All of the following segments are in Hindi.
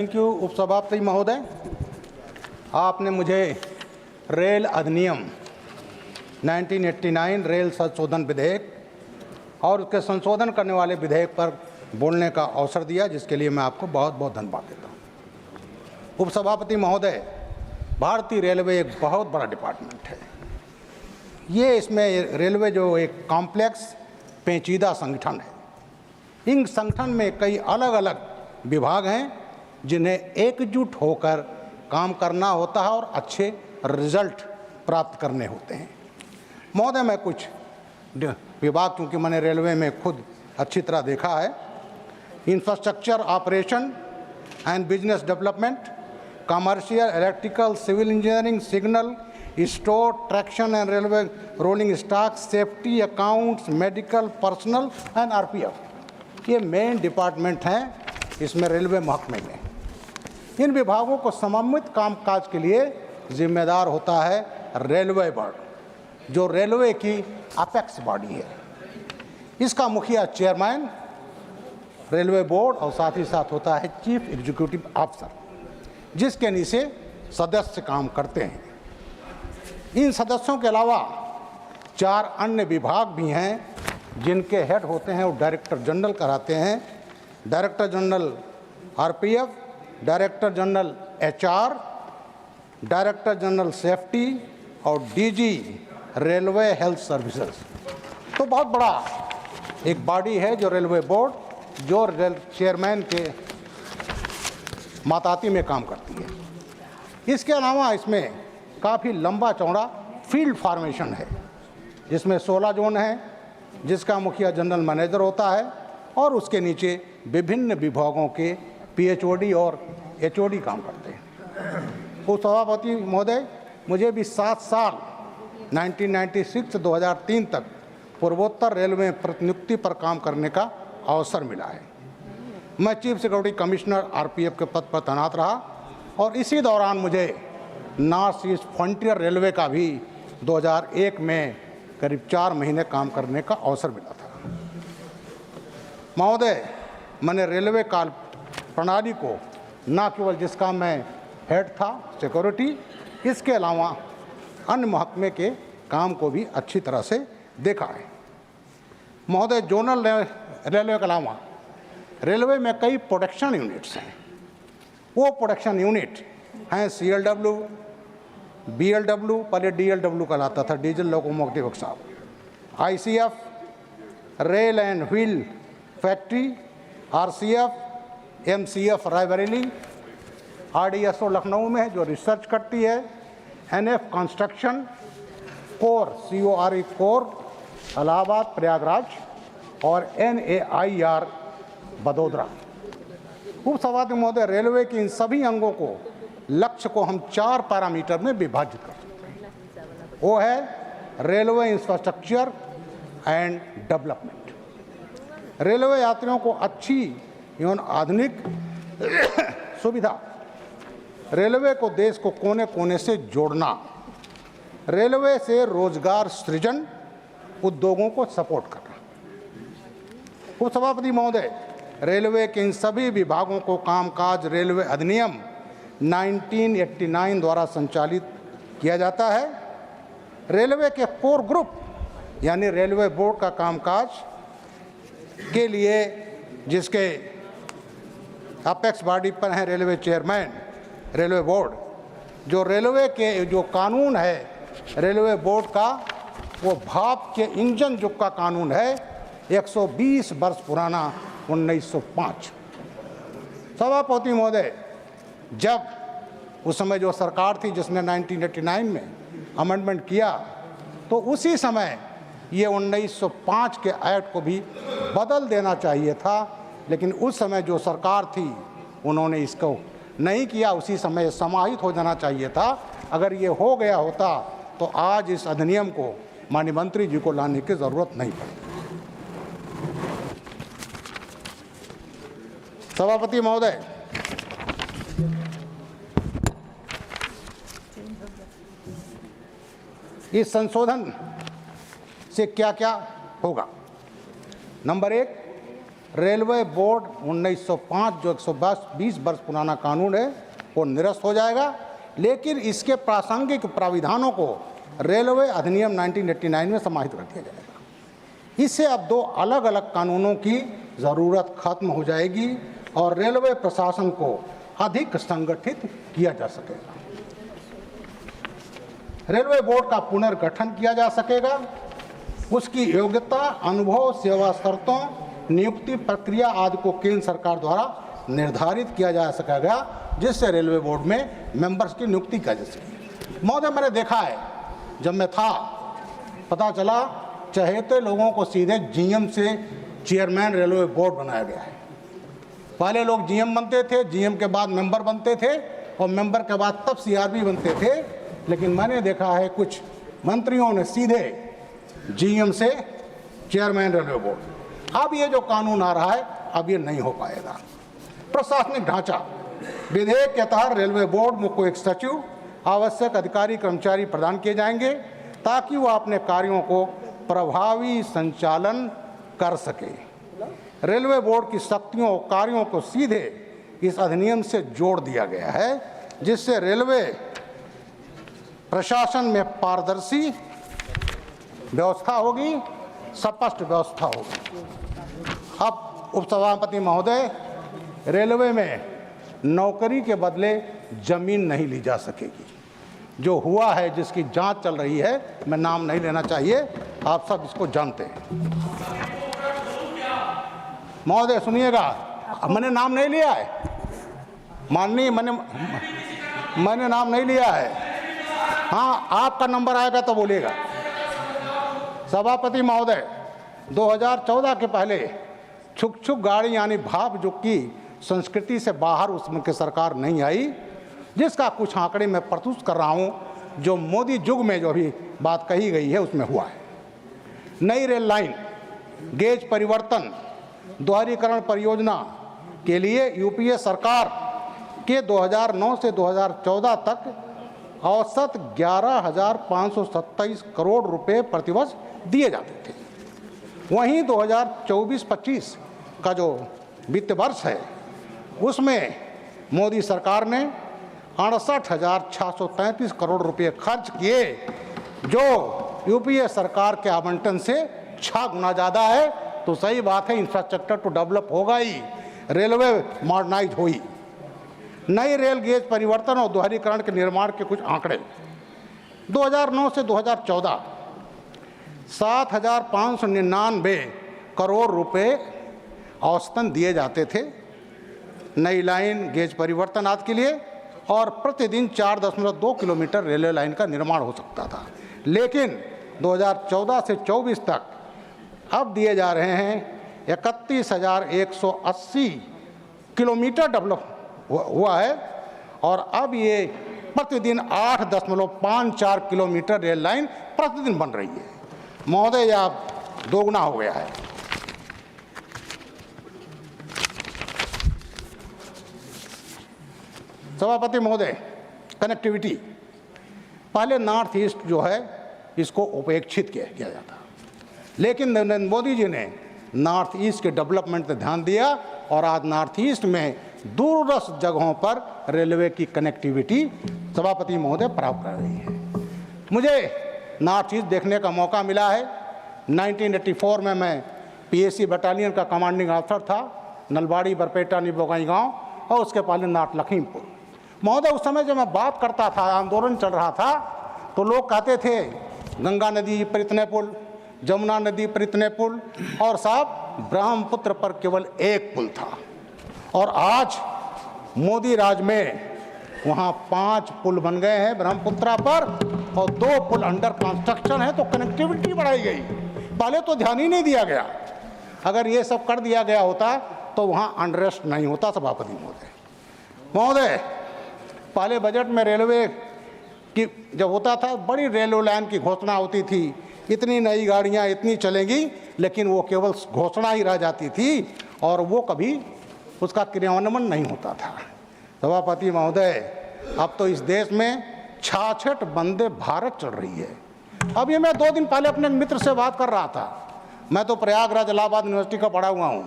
थैंक यू उपसभापति महोदय। आपने मुझे रेल अधिनियम 1989 रेल संशोधन विधेयक और उसके संशोधन करने वाले विधेयक पर बोलने का अवसर दिया, जिसके लिए मैं आपको बहुत बहुत धन्यवाद देता हूँ। उपसभापति महोदय, भारतीय रेलवे एक बहुत बड़ा डिपार्टमेंट है। इसमें रेलवे जो एक कॉम्प्लेक्स पेचीदा संगठन है। इन संगठन में कई अलग अलग विभाग हैं जिन्हें एकजुट होकर काम करना होता है और अच्छे रिजल्ट प्राप्त करने होते हैं। महोदय, मैं कुछ विभाग, क्योंकि मैंने रेलवे में खुद अच्छी तरह देखा है, infrastructure operation and business development, commercial, electrical, civil engineering, signal, store, traction and railway rolling stock, safety, accounts, medical, personal and RPF, ये मेन डिपार्टमेंट हैं इसमें रेलवे महकमे में। इन विभागों को समन्वित कामकाज के लिए जिम्मेदार होता है रेलवे बोर्ड, जो रेलवे की अपेक्स बॉडी है। इसका मुखिया चेयरमैन रेलवे बोर्ड और साथ ही साथ होता है चीफ एग्जीक्यूटिव ऑफिसर, जिसके नीचे सदस्य काम करते हैं। इन सदस्यों के अलावा 4 अन्य विभाग भी हैं जिनके हेड होते हैं वो डायरेक्टर जनरल कराते हैं। Director general RPF, director general HR, director general safety और डीजी रेलवे हेल्थ सर्विसेज। तो बहुत बड़ा एक बॉडी है जो रेलवे बोर्ड, जो चेयरमैन के माताती में काम करती है। इसके अलावा इसमें काफ़ी लंबा चौड़ा फील्ड फॉर्मेशन है, जिसमें 16 जोन है, जिसका मुखिया जनरल मैनेजर होता है और उसके नीचे विभिन्न विभागों के पीएचओडी और एचओडी काम करते हैं। उपसभापति महोदय, मुझे भी 7 साल 1996 से 2003 तक पूर्वोत्तर रेलवे में प्रतिनियुक्ति पर काम करने का अवसर मिला है। मैं चीफ सिक्योरिटी कमिश्नर आरपीएफ के पद पर तैनात रहा और इसी दौरान मुझे नॉर्थ ईस्ट फ्रंटियर रेलवे का भी 2001 में करीब 4 महीने काम करने का अवसर मिला था। महोदय, मैंने रेलवे काल प्रणाली को न केवल जिसका मैं हेड था सिक्योरिटी, इसके अलावा अन्य महकमे के काम को भी अच्छी तरह से देखा है। महोदय, जोनल रेलवे के अलावा रेलवे में कई प्रोडक्शन यूनिट्स हैं। वो प्रोडक्शन यूनिट हैं सीएलडब्ल्यू, बीएलडब्ल्यू, पहले डीएलडब्ल्यू कहलाता था, diesel locomotive workshop, ICF, rail and wheel factory, RCF, MCF Raebareli, RDSO Lucknow में है जो रिसर्च करती है, NF construction, core CORE core Allahabad Prayagraj और NAIR बड़ोदरा। उपसभापति महोदय, रेलवे के इन सभी अंगों को लक्ष्य को हम 4 पैरामीटर में विभाजित कर सकते हैं। वो है railway infrastructure and development, railway यात्रियों को अच्छी एवं आधुनिक सुविधा, रेलवे को देश को कोने कोने से जोड़ना, रेलवे से रोजगार सृजन, उद्योगों को सपोर्ट करना। उपसभापति महोदय, रेलवे के इन सभी विभागों को कामकाज रेलवे अधिनियम 1989 द्वारा संचालित किया जाता है। रेलवे के कोर ग्रुप यानी रेलवे बोर्ड का कामकाज के लिए, जिसके अपेक्स बॉडी पर हैं रेलवे चेयरमैन रेलवे बोर्ड, जो रेलवे के जो कानून है रेलवे बोर्ड का, वो भाप के इंजन युग का कानून है, 120 वर्ष पुराना, 1905। सभापति महोदय, जब उस समय जो सरकार थी जिसने 1989 में अमेंडमेंट किया, तो उसी समय ये 1905 के एक्ट को भी बदल देना चाहिए था, लेकिन उस समय जो सरकार थी उन्होंने इसको नहीं किया। उसी समय समाहित हो जाना चाहिए था। अगर ये हो गया होता तो आज इस अधिनियम को माननीय मंत्री जी को लाने की ज़रूरत नहीं पड़ती। सभापति महोदय, इस संशोधन से क्या क्या होगा? नंबर 1, रेलवे बोर्ड 1905 जो 120 वर्ष पुराना कानून है वो निरस्त हो जाएगा, लेकिन इसके प्रासंगिक प्राविधानों को रेलवे अधिनियम 1989 में समाहित कर दिया जाएगा। इससे अब दो अलग अलग कानूनों की ज़रूरत खत्म हो जाएगी और रेलवे प्रशासन को अधिक संगठित किया जा सकेगा। रेलवे बोर्ड का पुनर्गठन किया जा सकेगा, उसकी योग्यता, अनुभव, सेवा शर्तों, नियुक्ति प्रक्रिया आदि को केंद्र सरकार द्वारा निर्धारित किया जा सकेगा, जिससे रेलवे बोर्ड में मेंबर्स की नियुक्ति की जा सके। महोदय, मैंने देखा है, जब मैं था पता चला चहेते लोगों को सीधे जीएम से चेयरमैन रेलवे बोर्ड बनाया गया है। पहले लोग जीएम बनते थे, जीएम के बाद मेंबर बनते थे और मेंबर के बाद तब सीआरबी बनते थे, लेकिन मैंने देखा है कुछ मंत्रियों ने सीधे जीएम से चेयरमैन रेलवे बोर्ड। अब ये जो कानून आ रहा है अब ये नहीं हो पाएगा। प्रशासनिक ढांचा, विधेयक के तहत रेलवे बोर्ड को एक सचिव, आवश्यक अधिकारी कर्मचारी प्रदान किए जाएंगे ताकि वह अपने कार्यों को प्रभावी संचालन कर सके। रेलवे बोर्ड की शक्तियों और कार्यों को सीधे इस अधिनियम से जोड़ दिया गया है, जिससे रेलवे प्रशासन में पारदर्शी व्यवस्था होगी, स्पष्ट व्यवस्था होगी। अब उपसभापति महोदय, रेलवे में नौकरी के बदले जमीन नहीं ली जा सकेगी। जो हुआ है, जिसकी जांच चल रही है, मैं नाम नहीं लेना चाहिए, आप सब इसको जानते हैं। महोदय सुनिएगा, मैंने नाम नहीं लिया है, माननीय, मैंने नाम नहीं लिया है। हाँ, आपका नंबर आएगा तो बोलिएगा। सभापति महोदय, 2014 के पहले छुक छुक गाड़ी यानी भाप जो की संस्कृति से बाहर उसमें की सरकार नहीं आई, जिसका कुछ आंकड़े मैं प्रस्तुत कर रहा हूं, जो मोदी युग में जो भी बात कही गई है उसमें हुआ है। नई रेल लाइन, गेज परिवर्तन, दोहरीकरण परियोजना के लिए यूपीए सरकार के 2009 से 2014 तक औसत 11,527 करोड़ रुपए प्रतिवर्ष दिए जाते थे। वहीं 2024-25 का जो वित्त वर्ष है उसमें मोदी सरकार ने 68,633 करोड़ रुपए खर्च किए, जो यूपीए सरकार के आवंटन से 6 गुना ज़्यादा है। तो सही बात है, इंफ्रास्ट्रक्चर तो डेवलप होगा ही, रेलवे मॉडर्नाइज हुई। नई रेल गेज परिवर्तन और दोहरीकरण के निर्माण के कुछ आंकड़े, 2009 से 2014 7,599 करोड़ रुपए औसतन दिए जाते थे नई लाइन, गेज परिवर्तन आदि के लिए, और प्रतिदिन 4.2 किलोमीटर रेलवे लाइन का निर्माण हो सकता था। लेकिन 2014 से 24 तक अब दिए जा रहे हैं 31,180 किलोमीटर डेवलप हुआ है, और अब ये प्रतिदिन 8.54 किलोमीटर रेल लाइन प्रतिदिन बन रही है। महोदय, यह दोगुना हो गया है। सभापति महोदय, कनेक्टिविटी, पहले नॉर्थ ईस्ट जो है इसको उपेक्षित किया जाता, लेकिन नरेंद्र मोदी जी ने नॉर्थ ईस्ट के डेवलपमेंट पर ध्यान दिया और आज नॉर्थ ईस्ट में दूरस्थ जगहों पर रेलवे की कनेक्टिविटी सभापति महोदय प्राप्त कर रही है। मुझे नॉर्थ ईस्ट देखने का मौका मिला है। 1984 में मैं पीएसी बटालियन का कमांडिंग ऑफिसर था, नलबाड़ी, बरपेटा, निबोगाई गांव, और उसके पहले नॉर्थ लखीमपुर। महोदय, उस समय जब मैं बात करता था, आंदोलन चल रहा था, तो लोग कहते थे गंगा नदी पर इतने पुल, जमुना नदी पर इतने पुल, और साहब ब्रह्मपुत्र पर केवल एक पुल था। और आज मोदी राज में वहाँ 5 पुल बन गए हैं ब्रह्मपुत्रा पर, और 2 पुल अंडर कंस्ट्रक्शन है। तो कनेक्टिविटी बढ़ाई गई, पहले तो ध्यान ही नहीं दिया गया। अगर ये सब कर दिया गया होता तो वहाँ अनरेस्ट नहीं होता। सभापति महोदय, पहले बजट में रेलवे की जब होता था, बड़ी रेलवे लाइन की घोषणा होती थी, इतनी नई गाड़ियाँ इतनी चलेंगी, लेकिन वो केवल घोषणा ही रह जाती थी और वो कभी उसका क्रियान्वयन नहीं होता था। सभापति महोदय, अब तो इस देश में 66 वंदे भारत चल रही है। अब ये मैं 2 दिन पहले अपने मित्र से बात कर रहा था। मैं तो प्रयागराज इलाहाबाद यूनिवर्सिटी का पढ़ा हुआ हूँ।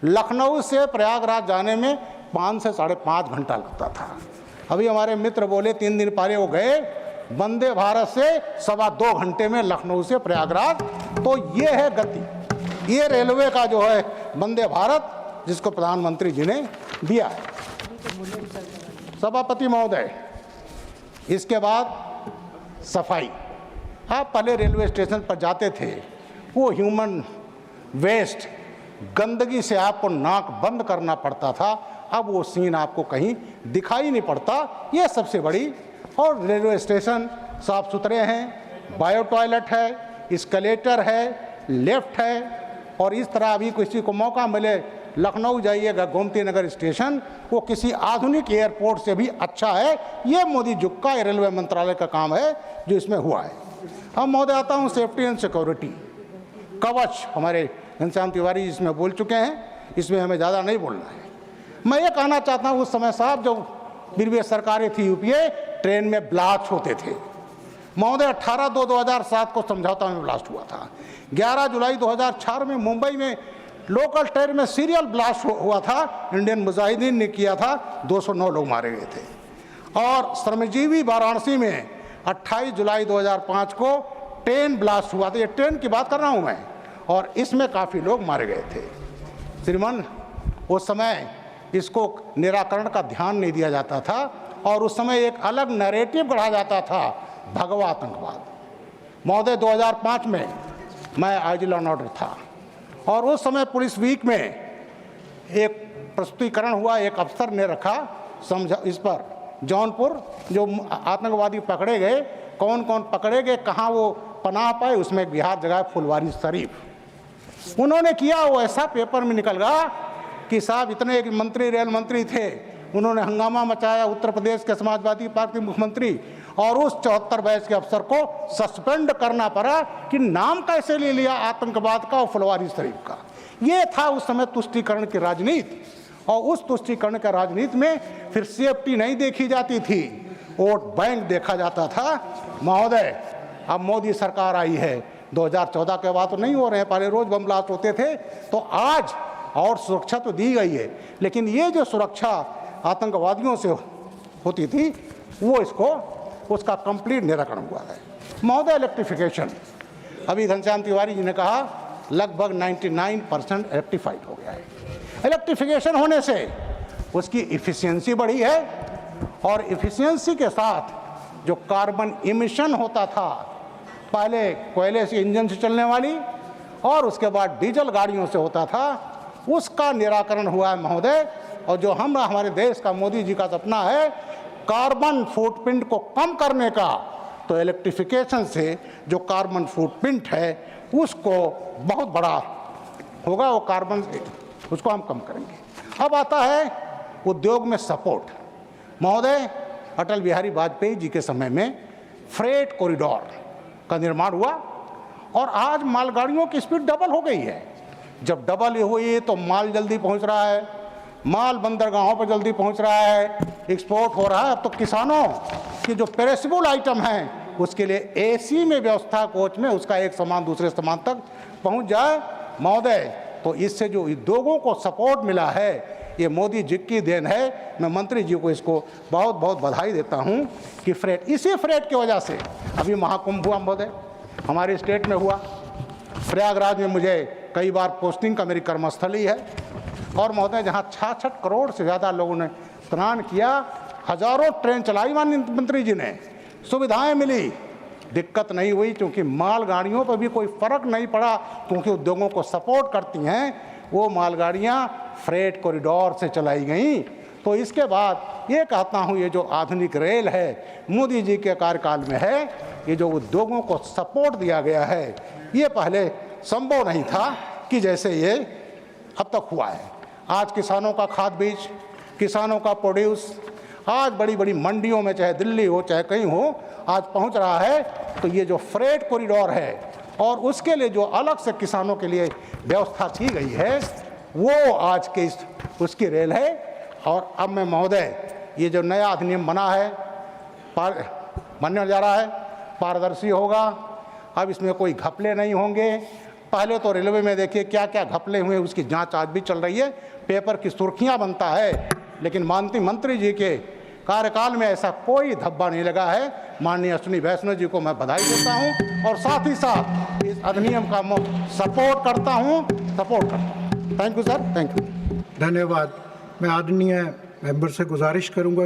लखनऊ से प्रयागराज जाने में 5 से 5.5 घंटा लगता था। अभी हमारे मित्र बोले 3 दिन पहले वो गए वंदे भारत से 2.25 घंटे में लखनऊ से प्रयागराज। तो ये है गति, ये रेलवे का जो है वंदे भारत जिसको प्रधानमंत्री जी ने दिया है। सभापति महोदय, इसके बाद सफाई। आप पहले रेलवे स्टेशन पर जाते थे, वो ह्यूमन वेस्ट गंदगी से आपको नाक बंद करना पड़ता था, अब वो सीन आपको कहीं दिखाई नहीं पड़ता। ये सबसे बड़ी। और रेलवे स्टेशन साफ सुथरे हैं, बायो टॉयलेट है, एस्केलेटर है, लिफ्ट है। और इस तरह अभी किसी को मौका मिले लखनऊ जाइएगा, गोमती नगर स्टेशन वो किसी आधुनिक एयरपोर्ट से भी अच्छा है। ये मोदी जी का रेलवे मंत्रालय का काम है जो इसमें हुआ है। अब महोदय आता हूँ सेफ्टी एंड सिक्योरिटी। कवच हमारे घनश्याम तिवारी इसमें बोल चुके हैं, इसमें हमें ज़्यादा नहीं बोलना है। मैं ये कहना चाहता हूँ, उस समय साहब जो बीरबल सरकारें थी यूपीए, ट्रेन में ब्लास्ट होते थे महोदय। 18/2/2007 को समझौता में ब्लास्ट हुआ था। 11 जुलाई 2004 में मुंबई में लोकल ट्रेन में सीरियल ब्लास्ट हुआ था, इंडियन मुजाहिदीन ने किया था, 209 लोग मारे गए थे। और श्रमजीवी वाराणसी में 28 जुलाई 2005 को ट्रेन ब्लास्ट हुआ था। ये ट्रेन की बात कर रहा हूँ मैं, और इसमें काफ़ी लोग मारे गए थे। श्रीमान, उस समय इसको निराकरण का ध्यान नहीं दिया जाता था, और उस समय एक अलग नैरेटिव गढ़ा जाता था, भगवा आतंकवाद। महोदय 2005 में मैं आईजी लॉ एंड ऑर्डर था, और उस समय पुलिस वीक में एक प्रस्तुतिकरण हुआ, एक अफसर ने रखा इस पर जौनपुर जो आतंकवादी पकड़े गए, कौन कौन पकड़े गए, कहाँ वो पनाह पाए, उसमें एक बिहार जगह फुलवारी शरीफ। उन्होंने किया, वो ऐसा पेपर में निकल गया कि साहब इतने एक मंत्री रेल मंत्री थे, उन्होंने हंगामा मचाया, उत्तर प्रदेश के समाजवादी पार्टी मुख्यमंत्री, और उस 74 बैच के अफसर को सस्पेंड करना पड़ा कि नाम कैसे ले लिया आतंकवाद का और फुलवारी शरीफ का। ये था उस समय तुष्टीकरण की राजनीति। और उस तुष्टीकरण की राजनीति में फिर सेफ्टी नहीं देखी जाती थी, वोट बैंक देखा जाता था। महोदय, अब मोदी सरकार आई है, 2014 के बाद तो नहीं हो रहे हैं, पहले रोज बम ब्लास्ट होते थे, तो आज और सुरक्षा तो दी गई है, लेकिन ये जो सुरक्षा आतंकवादियों से होती थी वो उसका कंप्लीट निराकरण हुआ है। महोदय, इलेक्ट्रिफिकेशन, अभी घनश्याम तिवारी जी ने कहा लगभग 99% इलेक्ट्रीफाइड हो गया है। इलेक्ट्रिफिकेशन होने से उसकी इफ़िशियंसी बढ़ी है, और इफ़िशियंसी के साथ जो कार्बन इमिशन होता था, पहले कोयले से इंजन से चलने वाली और उसके बाद डीजल गाड़ियों से होता था, उसका निराकरण हुआ है महोदय। और जो हमारे देश का मोदी जी का सपना है कार्बन फुटप्रिंट को कम करने का, तो इलेक्ट्रिफिकेशन से जो कार्बन फुटप्रिंट है उसको बहुत बड़ा होगा, वो कार्बन उसको हम कम करेंगे। अब आता है उद्योग में सपोर्ट। महोदय, अटल बिहारी वाजपेयी जी के समय में फ्रेट कॉरिडोर का निर्माण हुआ, और आज मालगाड़ियों की स्पीड डबल हो गई है। जब डबल हुई तो माल जल्दी पहुंच रहा है, माल बंदरगाहों पर जल्दी पहुंच रहा है, एक्सपोर्ट हो रहा है। अब तो किसानों की जो पेरिशेबल आइटम हैं उसके लिए एसी में व्यवस्था, कोच में, उसका एक सामान दूसरे सामान तक पहुंच जाए। महोदय, तो इससे जो उद्योगों को सपोर्ट मिला है ये मोदी जी की देन है। मैं मंत्री जी को इसको बहुत बहुत बधाई देता हूं कि इसी फ्रेट की वजह से अभी महाकुंभ हुआ महोदय, हमारे स्टेट में हुआ। प्रयागराज में मुझे कई बार पोस्टिंग का मेरी कर्मस्थली है, और महोदय जहाँ 66 करोड़ से ज़्यादा लोगों ने स्नान किया, हजारों ट्रेन चलाई माननीय मंत्री जी ने, सुविधाएं मिली, दिक्कत नहीं हुई, क्योंकि मालगाड़ियों पर भी कोई फर्क नहीं पड़ा, क्योंकि उद्योगों को सपोर्ट करती हैं वो मालगाड़ियाँ फ्रेट कॉरिडोर से चलाई गईं। तो इसके बाद ये कहता हूँ, ये जो आधुनिक रेल है मोदी जी के कार्यकाल में है, ये जो उद्योगों को सपोर्ट दिया गया है, ये पहले संभव नहीं था कि जैसे ये अब तक हुआ है। आज किसानों का खाद बीज, किसानों का प्रोड्यूस आज बड़ी बड़ी मंडियों में, चाहे दिल्ली हो चाहे कहीं हो, आज पहुंच रहा है। तो ये जो फ्रेट कॉरिडोर है और उसके लिए जो अलग से किसानों के लिए व्यवस्था की गई है, वो आज के उसकी रेल है। और अब मैं महोदय, ये जो नया अधिनियम बना है, बनने जा रहा है, पारदर्शी होगा। अब इसमें कोई घपले नहीं होंगे, पहले तो रेलवे में देखिए क्या क्या घपले हुए, उसकी जांच आज भी चल रही है, पेपर की सुर्खियां बनता है, लेकिन माननीय मंत्री जी के कार्यकाल में ऐसा कोई धब्बा नहीं लगा है। माननीय अश्विनी वैष्णव जी को मैं बधाई देता हूं और साथ ही साथ इस अधिनियम का सपोर्ट करता हूं। Thank you sir, thank you. धन्यवाद। मैं आदरणीय मेंबर से गुजारिश करूंगा